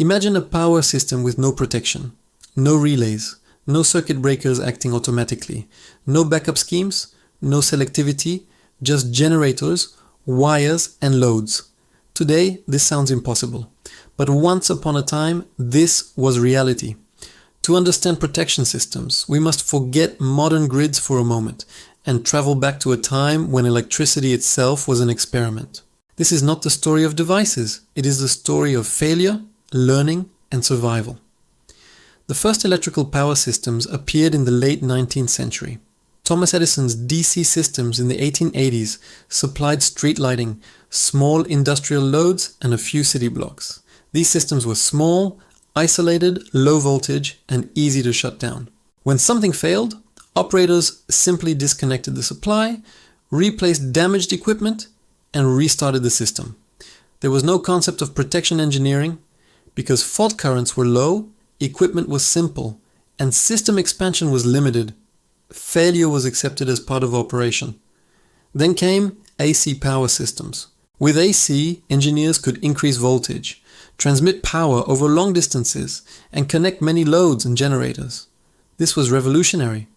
Imagine a power system with no protection, no relays, no circuit breakers acting automatically, no backup schemes, no selectivity, just generators, wires and loads. Today, this sounds impossible, but once upon a time, this was reality. To understand protection systems, we must forget modern grids for a moment and travel back to a time when electricity itself was an experiment. This is not the story of devices, it is the story of failure, learning and survival. The first electrical power systems appeared in the late 19th century. Thomas Edison's DC systems in the 1880s supplied street lighting, small industrial loads and a few city blocks. These systems were small, isolated, low voltage and easy to shut down. When something failed, operators simply disconnected the supply, replaced damaged equipment and restarted the system. There was no concept of protection engineering because fault currents were low, equipment was simple, and system expansion was limited. Failure was accepted as part of operation. Then came AC power systems. With AC, engineers could increase voltage, transmit power over long distances, and connect many loads and generators. This was revolutionary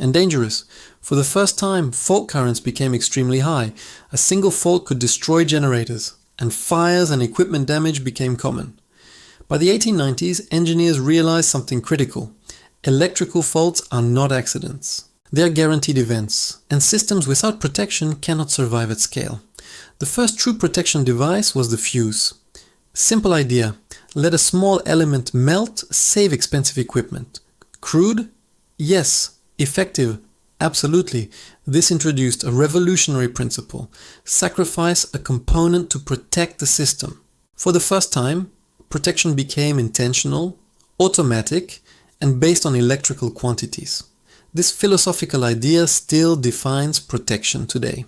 and dangerous. For the first time, fault currents became extremely high. A single fault could destroy generators, and fires and equipment damage became common. By the 1890s, engineers realized something critical. Electrical faults are not accidents. They are guaranteed events, and systems without protection cannot survive at scale. The first true protection device was the fuse. Simple idea: let a small element melt, save expensive equipment. Crude? Yes. Effective? Absolutely. This introduced a revolutionary principle: sacrifice a component to protect the system. For the first time, protection became intentional, automatic, and based on electrical quantities. This philosophical idea still defines protection today.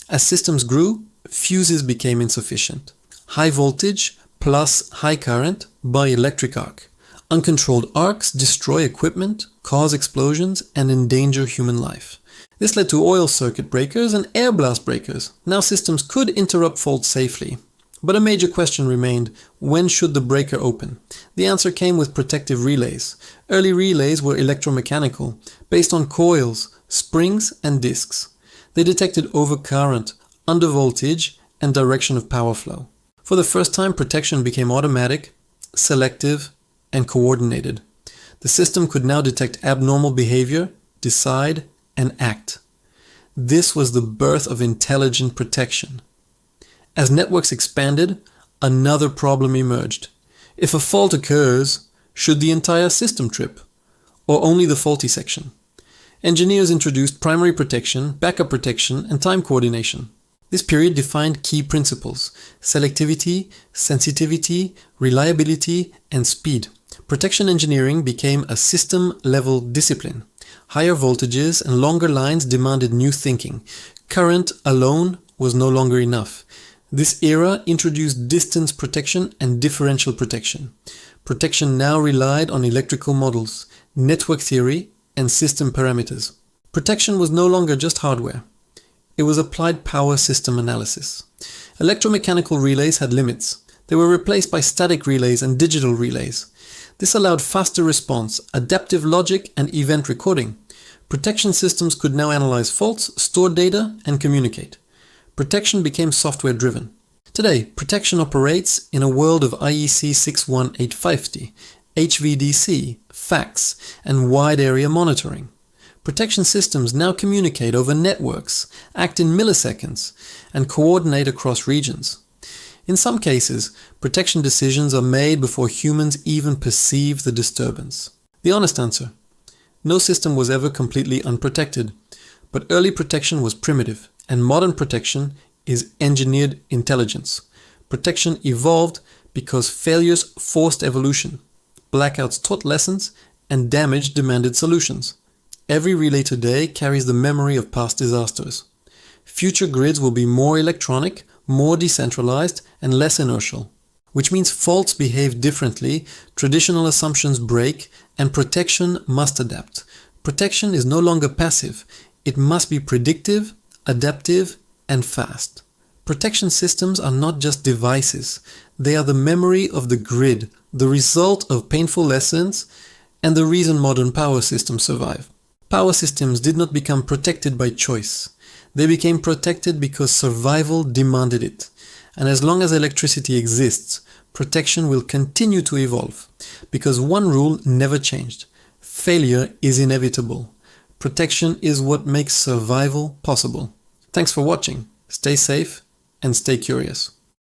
As systems grew, fuses became insufficient. High voltage plus high current buy electric arc. Uncontrolled arcs destroy equipment, cause explosions, and endanger human life. This led to oil circuit breakers and air blast breakers. Now systems could interrupt faults safely. But a major question remained: when should the breaker open? The answer came with protective relays. Early relays were electromechanical, based on coils, springs and discs. They detected overcurrent, undervoltage and direction of power flow. For the first time, protection became automatic, selective and coordinated. The system could now detect abnormal behavior, decide and act. This was the birth of intelligent protection. As networks expanded, another problem emerged. If a fault occurs, should the entire system trip, or only the faulty section? Engineers introduced primary protection, backup protection, and time coordination. This period defined key principles: selectivity, sensitivity, reliability, and speed. Protection engineering became a system-level discipline. Higher voltages and longer lines demanded new thinking. Current alone was no longer enough. This era introduced distance protection and differential protection. Protection now relied on electrical models, network theory, and system parameters. Protection was no longer just hardware. It was applied power system analysis. Electromechanical relays had limits. They were replaced by static relays and digital relays. This allowed faster response, adaptive logic, and event recording. Protection systems could now analyze faults, store data, and communicate. Protection became software-driven. Today, protection operates in a world of IEC 61850, HVDC, fax, and wide area monitoring. Protection systems now communicate over networks, act in milliseconds, and coordinate across regions. In some cases, protection decisions are made before humans even perceive the disturbance. The honest answer: no system was ever completely unprotected, but early protection was primitive, and modern protection is engineered intelligence. Protection evolved because failures forced evolution, blackouts taught lessons, and damage demanded solutions. Every relay today carries the memory of past disasters. Future grids will be more electronic, more decentralized, and less inertial, which means faults behave differently, traditional assumptions break, and protection must adapt. Protection is no longer passive. It must be predictive, adaptive, and fast. Protection systems are not just devices. They are the memory of the grid, the result of painful lessons, and the reason modern power systems survive. Power systems did not become protected by choice. They became protected because survival demanded it. And as long as electricity exists, protection will continue to evolve. Because one rule never changed. Failure is inevitable. Protection is what makes survival possible. Thanks for watching. Stay safe and stay curious.